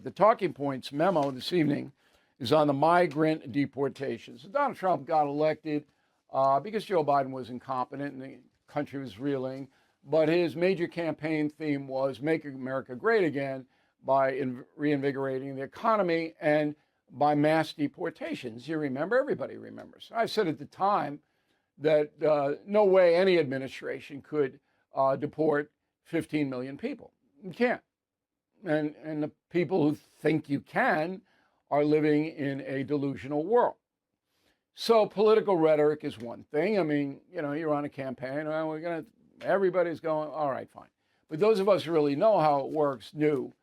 The talking points memo this evening is on the migrant deportations. Donald Trump got elected because Joe Biden was incompetent and the country was reeling. But his major campaign theme was Make America Great Again by reinvigorating the economy and by mass deportations. You remember, everybody remembers. I said at the time that no way any administration could deport 15 million people. You can't. And the people who think you can are living in a delusional world. So political rhetoric is one thing. I mean, you know, you're on a campaign, well, everybody's going, all right, fine. But those of us who really know how it works knew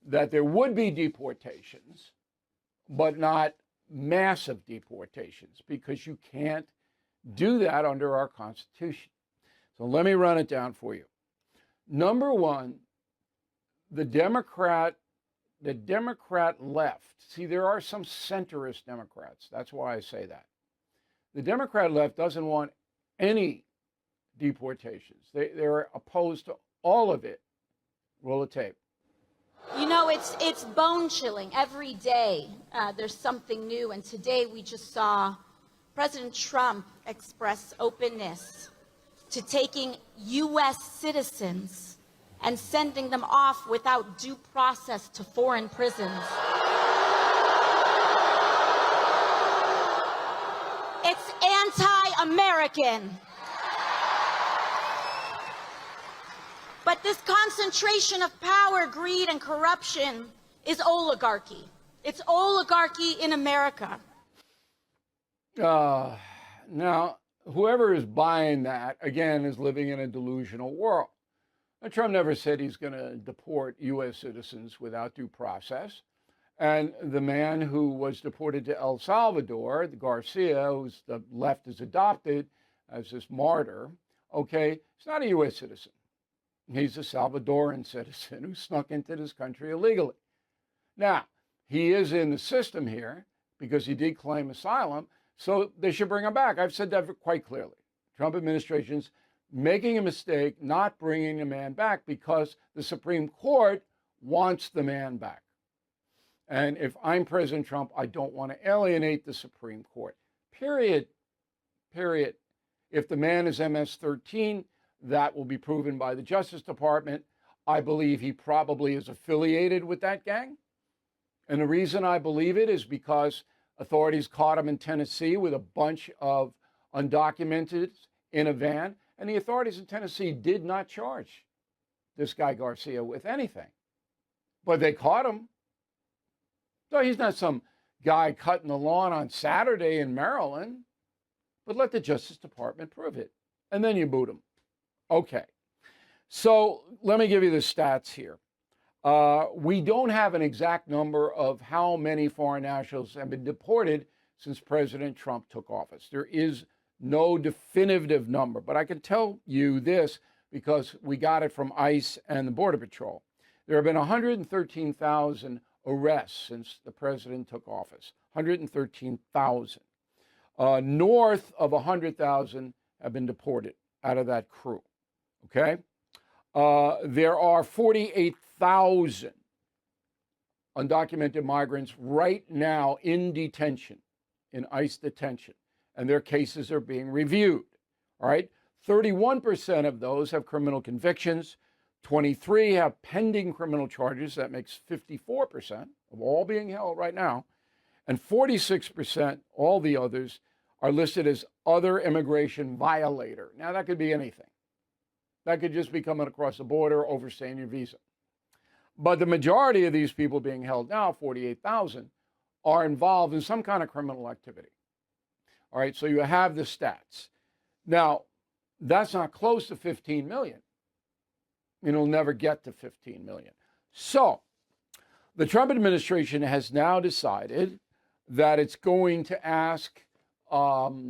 that there would be deportations, but not massive deportations, because you can't do that under our Constitution. So let me run it down for you. Number one, the Democrat left. See, there are some centrist Democrats. That's why I say that. The Democrat left doesn't want any deportations. They're opposed to all of it. Roll the tape. You know, it's bone chilling. Every day there's something new. And today we just saw President Trump express openness to taking U.S. citizens and sending them off without due process to foreign prisons. It's anti-American. But this concentration of power, greed, and corruption is oligarchy. It's oligarchy in America. Now, whoever is buying that, again, is living in a delusional world. Now, Trump never said he's going to deport U.S. citizens without due process. And the man who was deported to El Salvador, the Garcia, who's the left has adopted as this martyr, okay, he's not a U.S. citizen. He's a Salvadoran citizen who snuck into this country illegally. Now, he is in the system here because he did claim asylum, so they should bring him back. I've said that quite clearly. Trump administration's making a mistake not bringing the man back because the Supreme Court wants the man back. And if I'm President Trump, I don't want to alienate the Supreme Court. Period. Period. If the man is MS-13, that will be proven by the Justice Department. I believe he probably is affiliated with that gang. And the reason I believe it is because authorities caught him in Tennessee with a bunch of undocumented in a van. And the authorities in Tennessee did not charge this guy Garcia with anything. But they caught him. So he's not some guy cutting the lawn on Saturday in Maryland. But let the Justice Department prove it. And then you boot him. Okay. So let me give you the stats here. We don't have an exact number of how many foreign nationals have been deported since President Trump took office. There is no definitive number, but I can tell you this because we got it from ICE and the Border Patrol. There have been 113,000 arrests since the president took office. 113,000. North of 100,000 have been deported out of that crew. Okay? There are 48,000 undocumented migrants right now in detention, in ICE detention, and their cases are being reviewed. All right? 31% of those have criminal convictions. 23 have pending criminal charges. That makes 54% of all being held right now. And 46%, all the others, are listed as other immigration violator. Now, that could be anything. That could just be coming across the border, overstaying your visa. But the majority of these people being held now, 48,000, are involved in some kind of criminal activity. All right, so you have the stats. Now, that's not close to 15 million. It'll never get to 15 million. So the Trump administration has now decided that it's going to ask all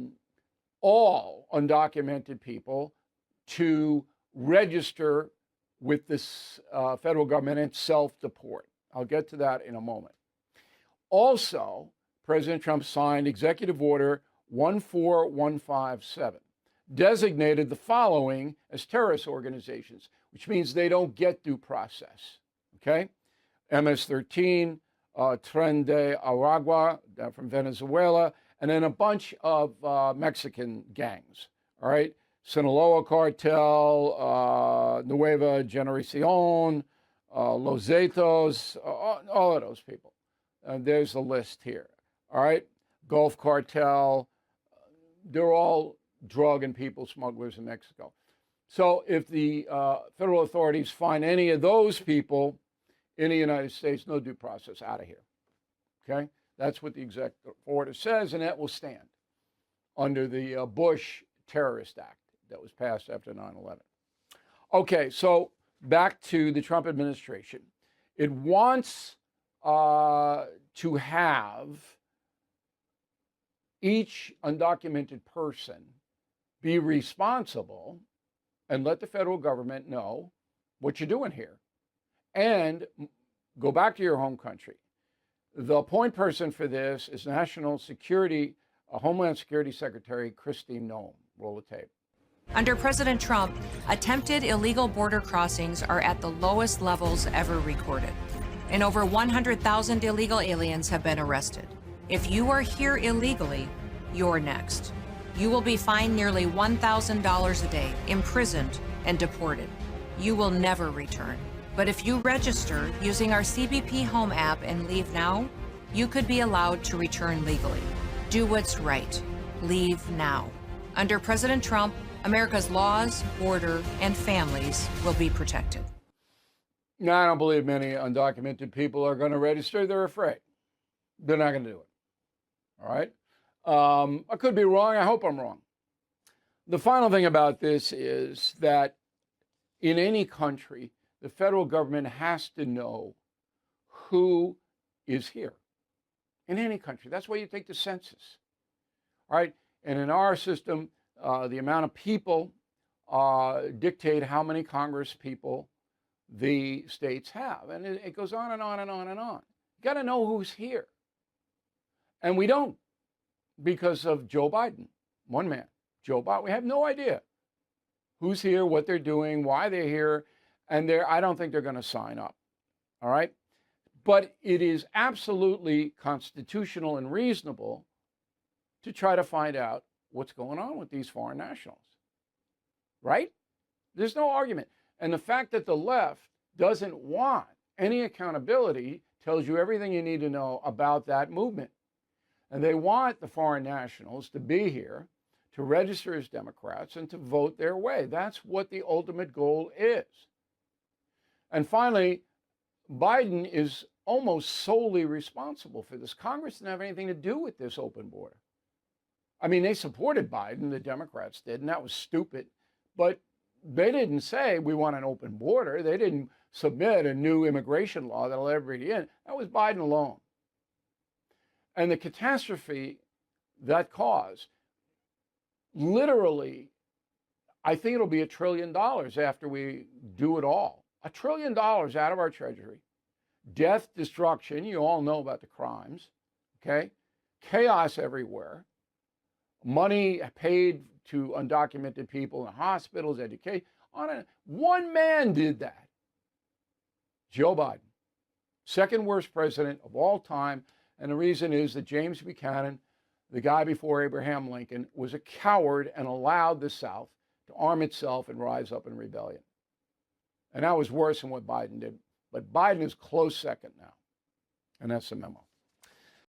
undocumented people to register with this federal government and self-deport. I'll get to that in a moment. Also, President Trump signed Executive Order 14157, designated the following as terrorist organizations, which means they don't get due process, okay? MS-13, Tren de Aragua from Venezuela, and then a bunch of Mexican gangs, all right? Sinaloa Cartel, Nueva Generacion, Los Zetos, all of those people. There's a list here, all right? Gulf Cartel, they're all drug and people smugglers in Mexico. So if the federal authorities find any of those people in the United States, no due process, out of here. Okay? That's what the executive order says, and that will stand under the Bush Terrorist Act that was passed after 9/11. Okay, so back to the Trump administration. It wants to have each undocumented person be responsible and let the federal government know what you're doing here. And go back to your home country. The point person for this is National Security, Homeland Security Secretary Christine Noem. Roll the tape. Under President Trump, attempted illegal border crossings are at the lowest levels ever recorded, and over 100,000 illegal aliens have been arrested. If you are here illegally, you're next. You will be fined nearly $1,000 a day, imprisoned, and deported. You will never return. But if you register using our CBP Home app and leave now, you could be allowed to return legally. Do what's right. Leave now. Under President Trump, America's laws, border, and families will be protected. Now, I don't believe many undocumented people are going to register. They're afraid. They're not going to do it. All right? I could be wrong. I hope I'm wrong. The final thing about this is that in any country, the federal government has to know who is here. In any country. That's why you take the census. All right? And in our system, the amount of people dictate how many Congress people the states have. And it goes on and on and on and on. You got to know who's here. And we don't, because of Joe Biden. One man, Joe Biden. We have no idea who's here, what they're doing, why they're here. And I don't think they're going to sign up. All right? But it is absolutely constitutional and reasonable to try to find out what's going on with these foreign nationals. Right? There's no argument. And the fact that the left doesn't want any accountability tells you everything you need to know about that movement. And they want the foreign nationals to be here, to register as Democrats, and to vote their way. That's what the ultimate goal is. And finally, Biden is almost solely responsible for this. Congress didn't have anything to do with this open border. I mean, they supported Biden, the Democrats did, and that was stupid. But they didn't say we want an open border. They didn't submit a new immigration law that'll let everybody in. That was Biden alone. And the catastrophe that caused, literally, I think it'll be $1 trillion after we do it all. $1 trillion out of our treasury. Death, destruction, you all know about the crimes, okay? Chaos everywhere. Money paid to undocumented people in hospitals, education. One man did that. Joe Biden. Second worst president of all time. And the reason is that James Buchanan, the guy before Abraham Lincoln, was a coward and allowed the South to arm itself and rise up in rebellion. And that was worse than what Biden did. But Biden is close second now. And that's the memo.